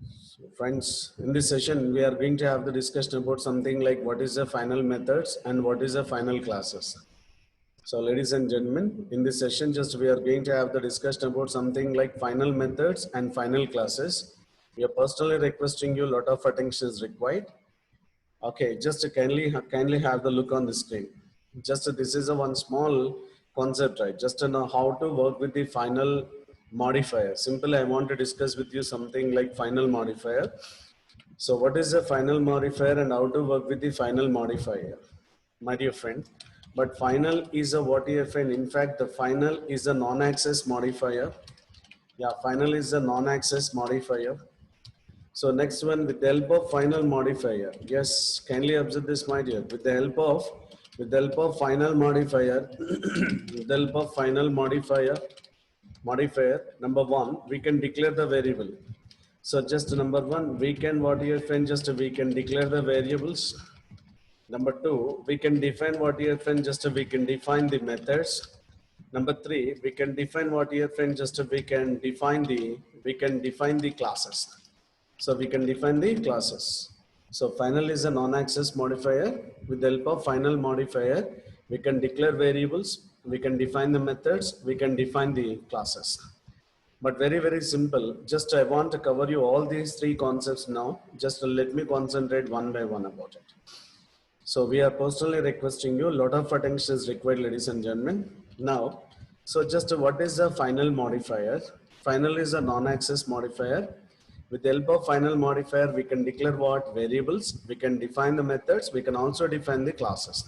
So friends, in this session, we are going to have the discussion about something like what is the final methods and what is the final classes. So ladies and gentlemen, in this session, just we are going to have the discussion about something like final methods and final classes. We are personally requesting you a lot of attention is required. Okay, just kindly have the look on the screen. Just this is a one small concept, right? Just to know how to work with the final modifier. Simply, I want to discuss with you something like final modifier. So what is the final modifier and how to work with the final modifier, my dear friend? But final is a what, dear friend? In fact, the final is a non-access modifier. Yeah, final is a non-access modifier. So next one, with the help of final modifier. Yes, kindly observe this, my dear. With the help of final modifier, with the help of final modifier, number one, we can declare the variable. So just number one, we can what your friend just we can declare the variables. Number two, we can define what your friend just we can define the methods. Number three, we can define what your friend just we can define the classes. So we can define the classes. So final is a non-access modifier. With the help of final modifier, we can declare variables, we can define the methods, we can define the classes. But very simple. Just I want to cover you all these three concepts now. Just let me concentrate one by one about it. So we are personally requesting you, a lot of attention is required, ladies and gentlemen. Now, so just what is the final modifier? Final is a non-access modifier. With the help of final modifier, we can declare what variables, we can define the methods, we can also define the classes.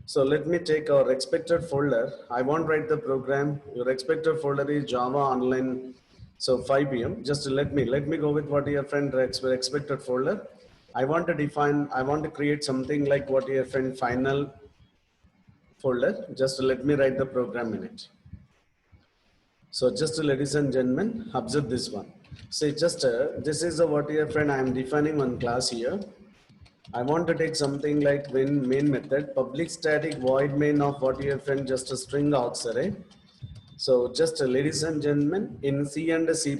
So let me take our expected folder. I won't write the program. Your expected folder is Java Online. So 5 p.m. Just let me go with what your friend expected folder. I want to create something like what your friend final folder. Just let me write the program in it. So just ladies and gentlemen, observe this one. Say just this is what your friend I am defining one class here. I want to take something like main method, public static void main of what your friend just a string aux array. So just ladies and gentlemen, in C and C++,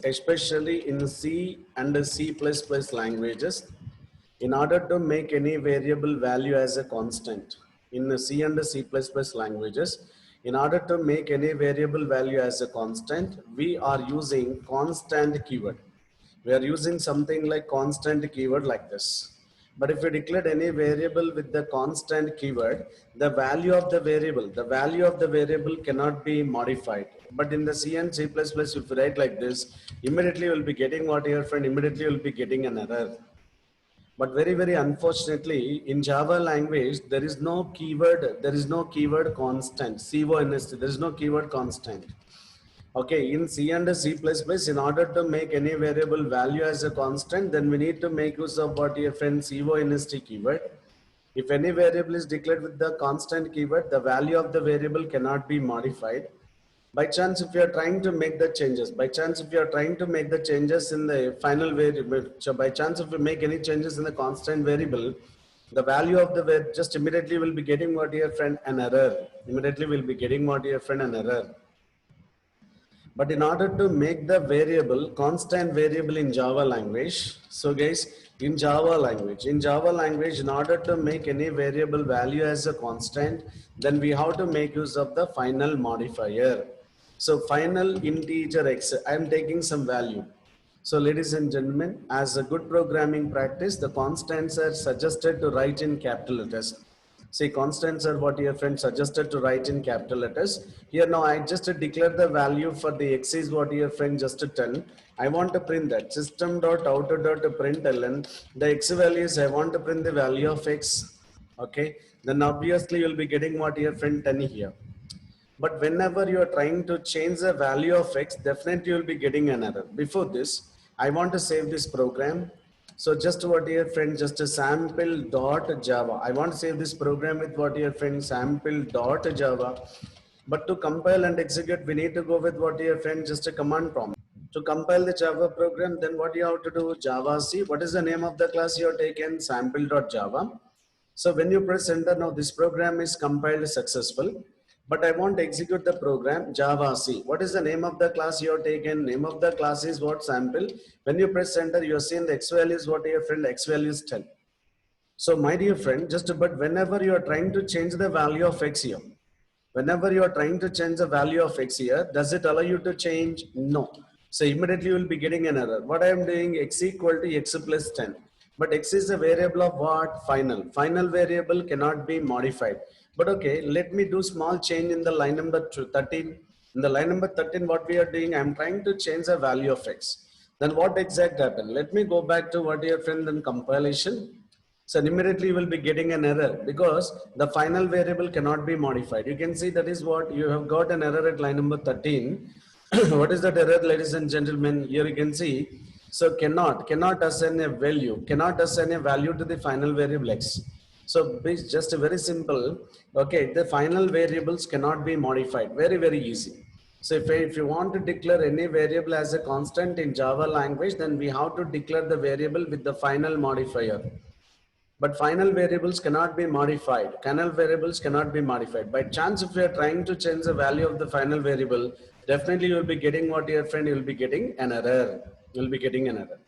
especially in C and C++ languages, in order to make any variable value as a constant, in C and C++ languages, in order to make any variable value as a constant, we are using constant keyword. We are using something like constant keyword like this. But if we declared any variable with the constant keyword, the value of the variable cannot be modified. But in the C and C++, if you write like this, immediately you will be getting what your friend, immediately you will be getting an error. But very unfortunately, in Java language, there is no keyword constant, CONST, there is no keyword constant. Okay, in C and C++, in order to make any variable value as a constant, then we need to make use of what your friend CONST keyword. If any variable is declared with the constant keyword, the value of the variable cannot be modified. By chance, if you are trying to make the changes, in the final variable, so by chance if you make any changes in the constant variable, the value of the variable just immediately will be getting what your friend an error. Immediately will be getting what your friend an error. But in order to make the variable constant variable in Java language, so guys, in Java language, in order to make any variable value as a constant, then we have to make use of the final modifier. So final integer x, I am taking some value. So ladies and gentlemen, as a good programming practice, the constants are suggested to write in capital letters. See, constants are what your friend suggested to write in capital letters. Here now I just declare the value for the x is what your friend just tell. I want to print that system.out.println. The x values I want to print the value of x. Okay, then obviously you'll be getting what your friend 10 here. But whenever you are trying to change the value of x, definitely you will be getting an error. Before this, I want to save this program. So just what your friend, just a sample.java. I want to save this program with what your friend sample.java. But to compile and execute, we need to go with what your friend, just a command prompt. To compile the Java program, then what you have to do, Java C. What is the name of the class you have taken? Sample.java. So when you press enter, now this program is compiled successful. but I want to execute the program Java C. What is the name of the class you have taken? Name of the class is what? Sample. When you press enter, you are seeing the X value is what, your friend? X value is 10. So my dear friend, but whenever you are trying to change the value of X here, whenever you are trying to change the value of X here, does it allow you to change? No. So immediately you will be getting an error. What I am doing, X equal to X plus 10. But X is a variable of what? Final. Final variable cannot be modified. But okay, let me do small change in the line number 13. In the line number 13, what we are doing, I am trying to change the value of X. Then what exact happened? Let me go back to what your friend in compilation. So immediately you will be getting an error because the final variable cannot be modified. You can see that is what you have got an error at line number 13. What is that error, ladies and gentlemen? Here you can see. So cannot assign a value, cannot assign a value to the final variable X. So it's just very simple. Okay, the final variables cannot be modified. Very, very easy. So if you want to declare any variable as a constant in Java language, then we have to declare the variable with the final modifier. But final variables cannot be modified. Final variables cannot be modified. By chance, if you are trying to change the value of the final variable, definitely you will be getting what, your friend? You will be getting an error. You will be getting an error.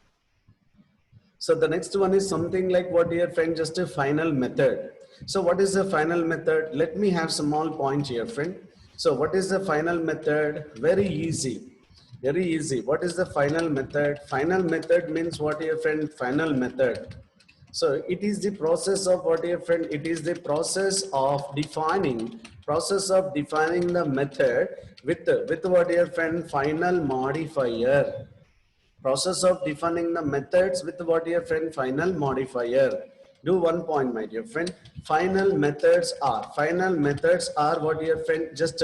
So the next one is something like what, your friend? Just a final method. So what is the final method? Let me have small point here, friend. So what is the final method? Very easy. Very easy. What is the final method? Final method means what, your friend? Final method. So it is the process of what, your friend? It is the process of defining the method with what, your friend? Final modifier. Process of defining the methods with what, your friend? Final modifier. Do one point, my dear friend. Final methods are what, your friend? Just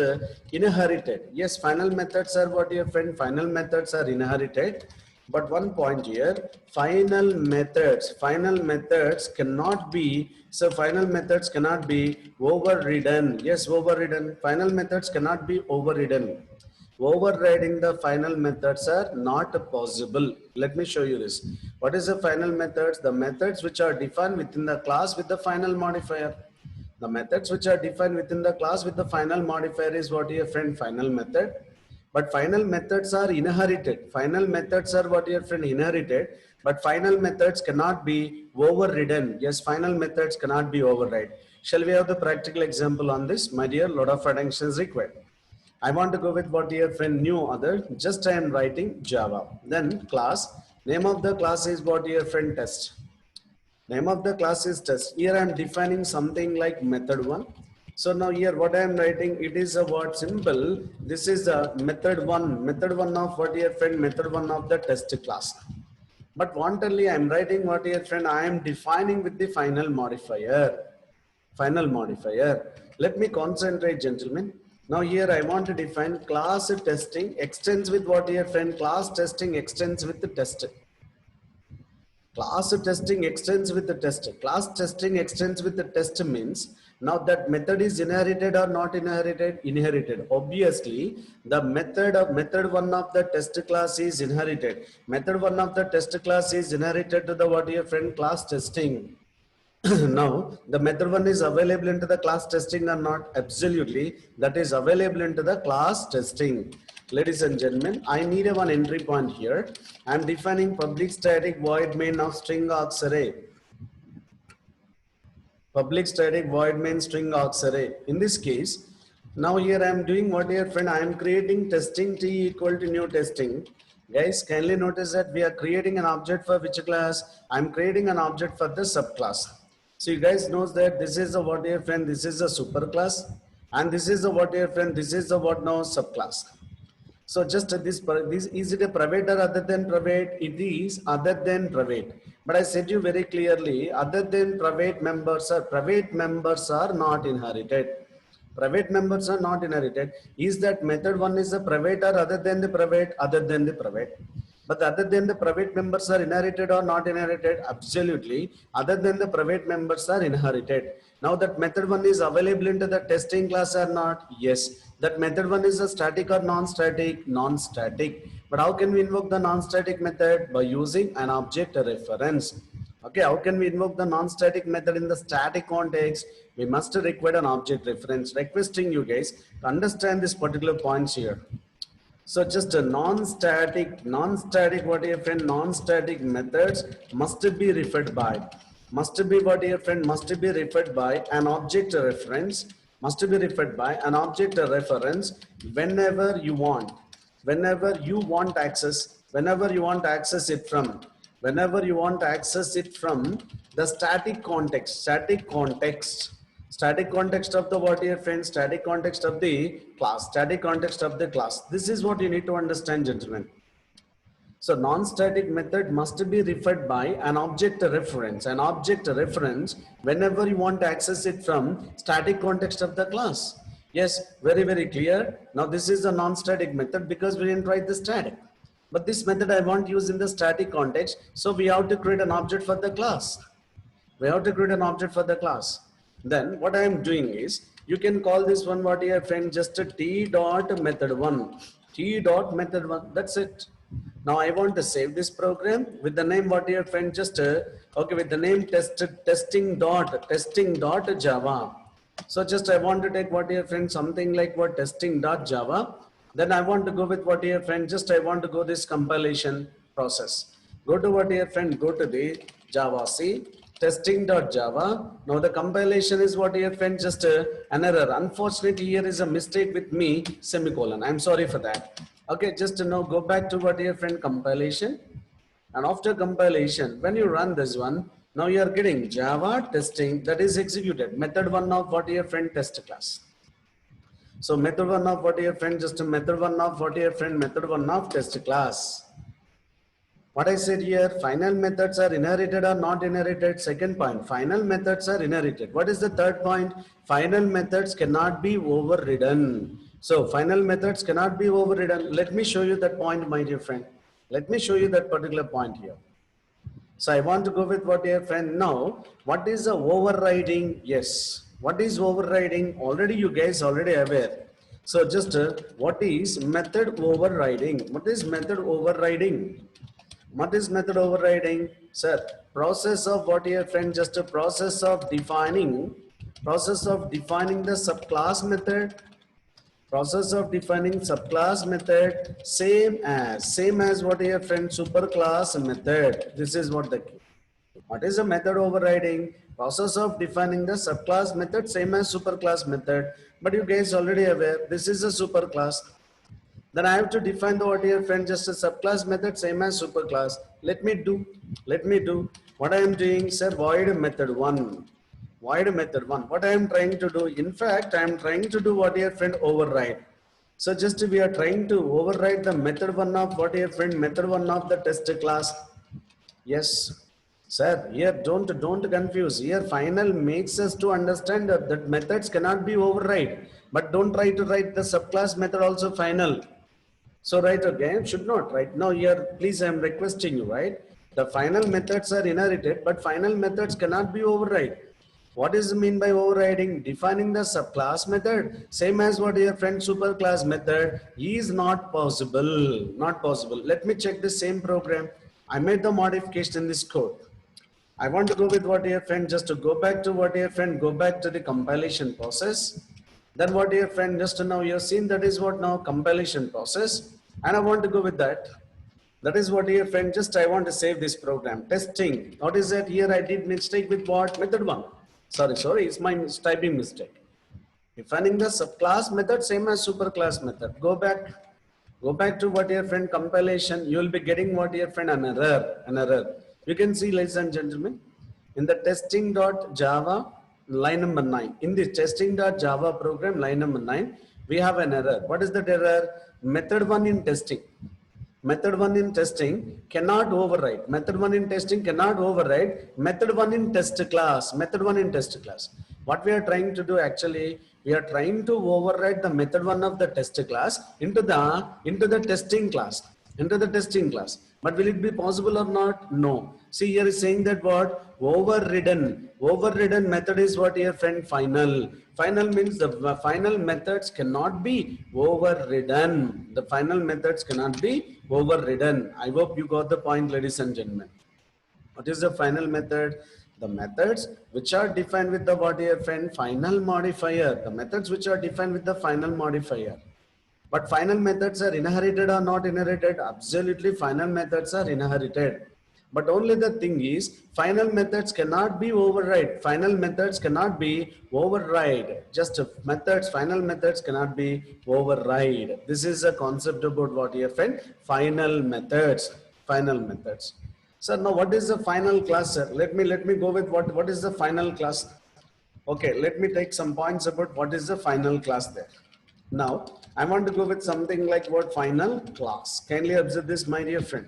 inherited. Yes, final methods are what, your friend? Final methods are inherited. But one point here, final methods cannot be, so final methods cannot be overridden. Yes, overridden. Final methods cannot be overridden. Overriding the final methods are not possible. Let me show you this. What is the final methods? The methods which are defined within the class with the final modifier. The methods which are defined within the class with the final modifier is what, your friend? Final method. But final methods are inherited. Final methods are what, your friend? Inherited. But final methods cannot be overridden. Yes, final methods cannot be override. Shall we have the practical example on this? My dear, lot of attention is required. I want to go with what, your friend? New other. Just I am writing Java. Then class. Name of the class is what, your friend? Test. Name of the class is test. Here I am defining something like method 1. So now here what I am writing, it is a word symbol. This is the method 1. Method 1 of what, your friend? Method 1 of the test class. But wantonly I am writing what, your friend? I am defining with the final modifier. Final modifier. Let me concentrate, gentlemen. Now here I want to define class testing extends with what, your friend? Class testing extends with the test. Class testing extends with the test. Class testing extends with the test means now that method is inherited or not inherited? Inherited. Obviously, the method 1 of the test class is inherited. Method 1 of the test class is inherited to the what, your friend? Class testing. Now, the method 1 is available into the class testing or not? Absolutely. That is available into the class testing. Ladies and gentlemen, I need one entry point here. I am defining public static void main of string args array. Public static void main string args array. In this case, now here I am doing what, your friend? I am creating testing t equal to new testing. Guys, kindly notice that we are creating an object for which class? I am creating an object for the subclass. So you guys knows that this is a what, your friend? This is a superclass, and this is a what, your friend? This is a what now? Subclass. So just this is it a private or other than private? It is other than private. But I said you very clearly, other than private members are not inherited. Private members are not inherited. Is that method 1 is a private or other than the private? Other than the private. But other than the private members are inherited or not inherited? Absolutely. Other than the private members are inherited. Now that method 1 is available into the testing class or not? Yes. That method 1 is a static or non-static? Non-static. But how can we invoke the non-static method? By using an object reference. Okay, how can we invoke the non-static method in the static context? We must require an object reference. Requesting you guys to understand this particular points here. So just a non-static, what your friend, non-static methods must be referred by, must be what your friend, must be referred by an object reference, must be referred by an object reference whenever you want, access, whenever you want to access it from, the static context, static context of the what your friend, static context of the class, static context of the class. This is what you need to understand, gentlemen. So non-static method must be referred by an object reference, whenever you want to access it from static context of the class. Yes, very, very clear. Now this is a non-static method because we didn't write the static. But this method I want to use in the static context. So we have to create an object for the class. Then what I am doing is, you can call this one what your friend, just a t dot method one. That's it. Now I want to save this program with the name what your friend, just okay, with the name testing dot Java. So just I want to take what your friend, something like what testing dot Java. Then I want to go with what your friend, just I want to go this compilation process. Go to what your friend, go to the Java C testing.java. Now the compilation is what your friend, just an error. Unfortunately, here is a mistake with me, semicolon. I'm sorry for that. Okay, just now go back to what your friend compilation. And after compilation, when you run this one, now you are getting Java testing, that is executed. Method one of what your friend test class. So method one of what your friend, just method one of what your friend, method one of test class. What I said here, final methods are inherited or not inherited. Second point, final methods are inherited. What is the third point? Final methods cannot be overridden. So final methods cannot be overridden. Let me show you that point, my dear friend. Let me show you that particular point here. So I want to go with what your friend. Now, what is the overriding? Yes. What is overriding? Already you guys already aware. So just what is method overriding? What is method overriding? What is method overriding? Sir, process of what your friend, just a process of defining the subclass method. Process of defining subclass method, same as what your friend, superclass method. This is what the key. What is a method overriding? Process of defining the subclass method, same as superclass method. But you guys already aware, this is a superclass. Then I have to define the what your friend, just a subclass method, same as superclass. Let me do. What I am doing, sir, void method one. What I am trying to do, in fact, I am trying to do what your friend, override. So just we are trying to override the method one of what your friend, method one of the test class. Yes, sir, here don't confuse. Here final makes us to understand that methods cannot be override. But don't try to write the subclass method also final. So right again, should not right now here, please, I am requesting you, right? The final methods are inherited, but final methods cannot be override. What is mean by overriding? Defining the subclass method, same as what your friend superclass method, is not possible. Let me check the same program. I made the modification in this code. I want to go with what your friend, just to go back to what your friend, go back to the compilation process. Then what your friend, just now you have seen, that is what now compilation process. And I want to go with that. That is what your friend, just I want to save this program. Testing. What is that here? I did mistake with what? Method one. Sorry, it's my typing mistake. Defining the subclass method, same as superclass method. Go back to what your friend compilation. You will be getting what your friend, an error. You can see, ladies and gentlemen, in the testing.java line number 9. In the testing.java program line number 9, we have an error. What is that error? Method one in testing. Method one in testing cannot override. Method one in testing cannot override method one in test class. What we are trying to do, actually, we are trying to override the method one of the test class into the testing class. But will it be possible or not? No. See, here is saying that what? Overridden method is what here, friend? Final means the final methods cannot be overridden. I hope you got the point, ladies and gentlemen. What is the final method? The methods which are defined with the what here friend? Final modifier. The methods which are defined with the final modifier. But final methods are inherited or not inherited? Absolutely, final methods are inherited. But only the thing is, final methods cannot be override. Final methods cannot be override. Just methods, final methods cannot be override. This is a concept about what here friend? Final methods. Final methods. Sir, now what is the final class, sir? Let me go with what is the final class? Okay, let me take some points about what is the final class there. Now, I want to go with something like what final class. Kindly observe this, my dear friend.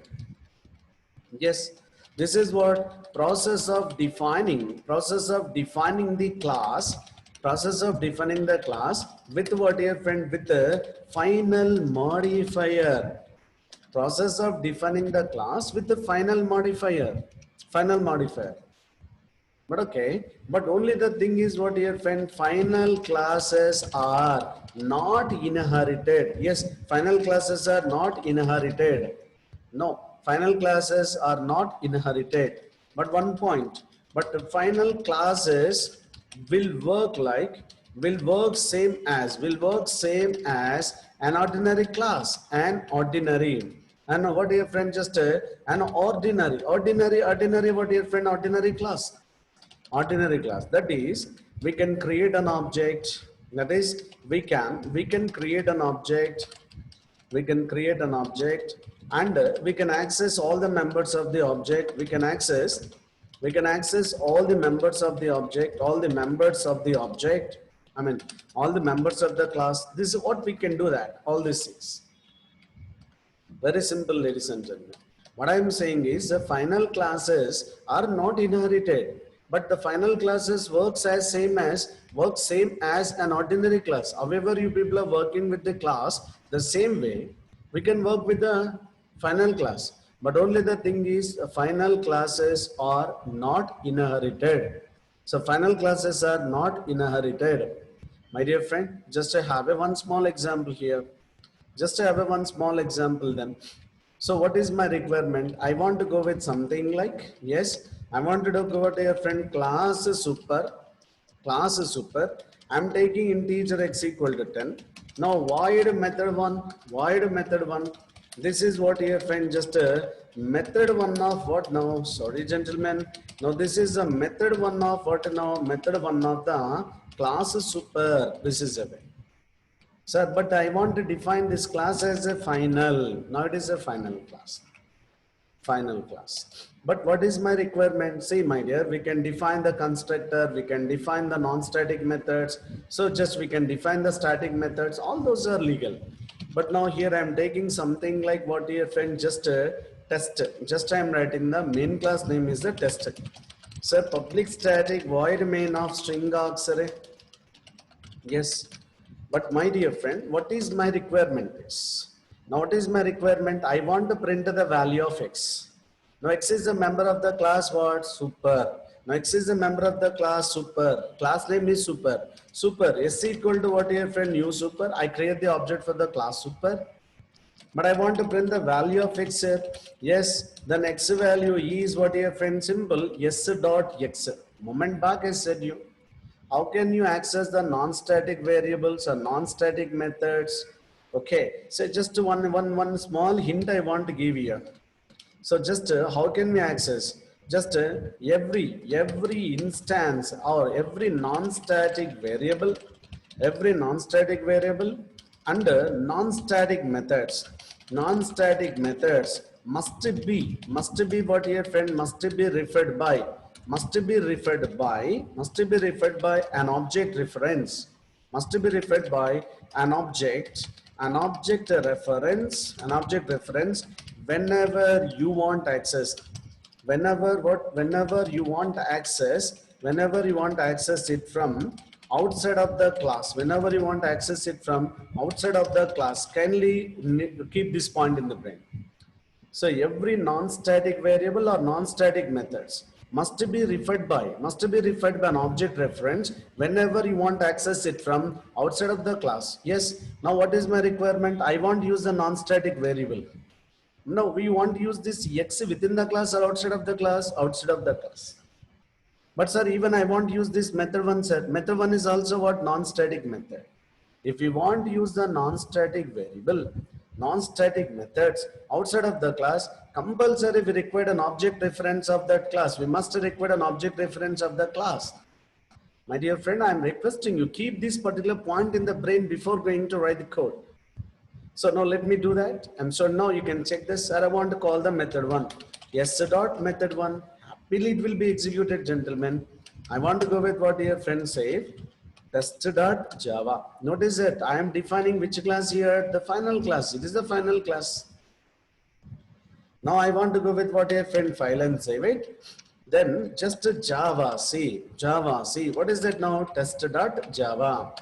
Yes, this is what process of defining the class, with what dear friend, with the final modifier. Process of defining the class with the final modifier. But okay, but only the thing is what here friend, final classes are not inherited. Yes, final classes are not inherited. No, final classes are not inherited. But one point, but the final classes will work same as an ordinary class, and what your friend just an ordinary what your friend ordinary class. That is, we can create an object. That is, we can create an object. And we can access all the members of the object. We can access all the members of the object. All the members of the object. I mean, all the members of the class. This is what we can do that. All these things. Very simple, ladies and gentlemen. What I am saying is the final classes are not inherited, but the final classes work same as an ordinary class. However, you people are working with the class the same way, we can work with the final class. But only the thing is, final classes are not inherited. So final classes are not inherited. My dear friend, just I have one small example here. Then. So what is my requirement? I want to go with something like, yes, I want to go to your friend class super. I'm taking integer x equal to 10. Now void method 1. This is what your friend just method 1 of what now? Sorry, gentlemen. Now this is a method 1 of what now? Method 1 of the class super. This is a way. Sir, but I want to define this class as a final. Now it is a final class. But what is my requirement? See, my dear, we can define the constructor, we can define the non-static methods. So just we can define the static methods. All those are legal. But now here I am taking something like what your friend just test. Just I am writing the main class name is the test. So public static void main of string args array. Yes. But my dear friend, what is my requirement is? Now what is my requirement? I want to print the value of x. Now x is a member of the class what? Super. Now x is a member of the class super. Class name is super. S equal to what your friend? New super. I create the object for the class super. But I want to print the value of x here. Yes, then x value is what your friend? Simple s dot x. Moment back I said you. How can you access the non-static variables or non-static methods? Okay, so just one small hint I want to give here. So just how can we access? Just every instance or every non-static variable under non-static methods. Non-static methods must be what your friend must be referred by an object reference. An object reference whenever you want access. Whenever you want access it from outside of the class. Kindly keep this point in the brain. So every non-static variable or non-static methods must be referred by an object reference whenever you want to access it from outside of the class. Yes. Now what is my requirement? I want to use the non-static variable. No, we want to use this X within the class or outside of the class? Outside of the class. But sir, even I want to use this method one, sir. Method one is also what? Non-static method. If we want to use the non-static variable, non-static methods outside of the class, compulsory we require an object reference of that class. We must require an object reference of the class. My dear friend, I am requesting you keep this particular point in the brain before going to write the code. So now let me do that. And so now you can check this. Sir, I want to call the method one. Yes, dot method one. Happily it will be executed, gentlemen. I want to go with what your friend said. Test.java. Notice that I am defining which class here? The final class. It is the final class. Now I want to go with what your friend file and save it. Then just Java C. What is that now? Test.java.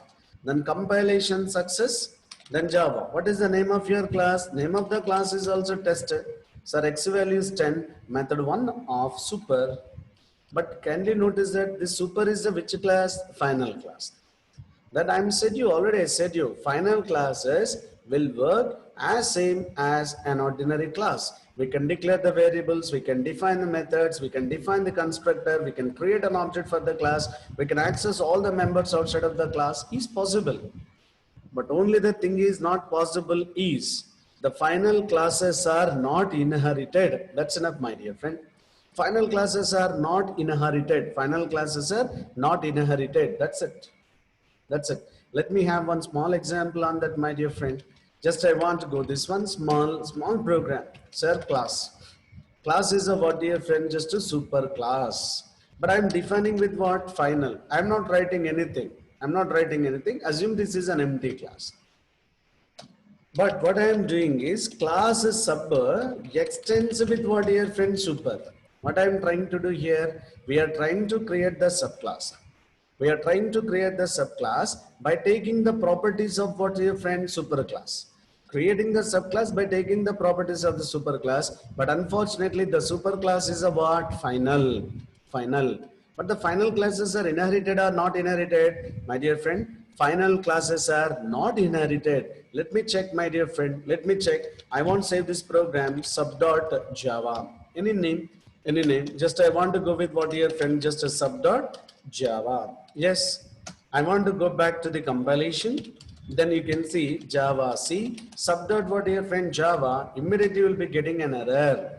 Then compilation success. Then Java. What is the name of your class? Name of the class is also tested. Sir, X value is 10. Method 1 of super. But kindly notice that this super is the which class? Final class. That I said you, final classes will work as same as an ordinary class. We can declare the variables, we can define the methods, we can define the constructor, we can create an object for the class, we can access all the members outside of the class is possible. But only the thing is not possible is the final classes are not inherited. That's enough, my dear friend. Final classes are not inherited. Final classes are not inherited. That's it. That's it. Let me have one small example on that, my dear friend. Just I want to go this one small program. Sir, class. Class is a what, dear friend? Just a super class. But I'm defining with what? Final. I'm not writing anything. Assume this is an empty class. But what I am doing is class is sub extends with what, dear friend? Super. What I am trying to do here, we are trying to create the subclass. We are trying to create the subclass by taking the properties of what, your friend? Superclass. Creating the subclass by taking the properties of the superclass. But unfortunately, the superclass is a what? Final. But the final classes are inherited or not inherited? My dear friend, final classes are not inherited. Let me check, my dear friend. Let me check. I want to save this program sub.java. Any name? Just I want to go with what, your friend? Just a sub.java. Yes, I want to go back to the compilation. Then you can see Java C sub dot what, your friend? Java. Immediately you will be getting an error.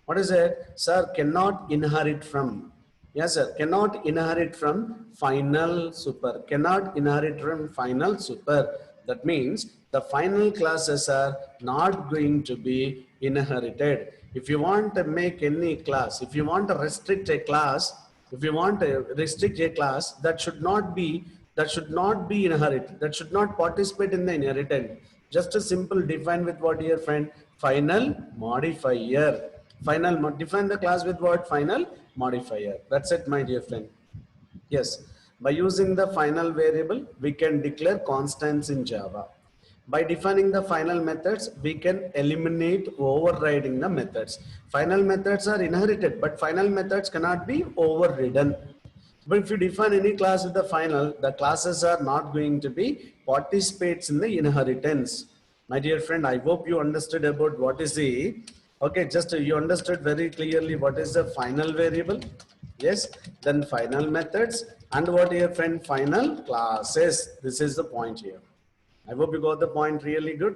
What is it? Sir, cannot inherit from. Yes, sir. Cannot inherit from final super. Cannot inherit from final super. That means the final classes are not going to be inherited. If you want to make any class, if you want to restrict a class, that should not be inherited. That should not participate in the inheritance. Just a simple define with what, your friend? Final modifier. Define the class with what? Final modifier. That's it, my dear friend. Yes, by using the final variable, we can declare constants in Java. By defining the final methods, we can eliminate overriding the methods. Final methods are inherited, but final methods cannot be overridden. But if you define any class with the final, the classes are not going to be participates in the inheritance. My dear friend, I hope you understood about what is the, okay, just you understood very clearly what is the final variable. Yes, then final methods and what, your friend? Final classes. This is the point here. I hope you got the point really good.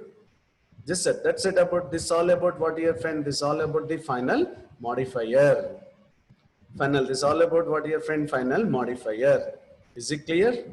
That's it about this, all about what, your friend? This all about the final modifier. This all about what, your friend? Final modifier. Is it clear?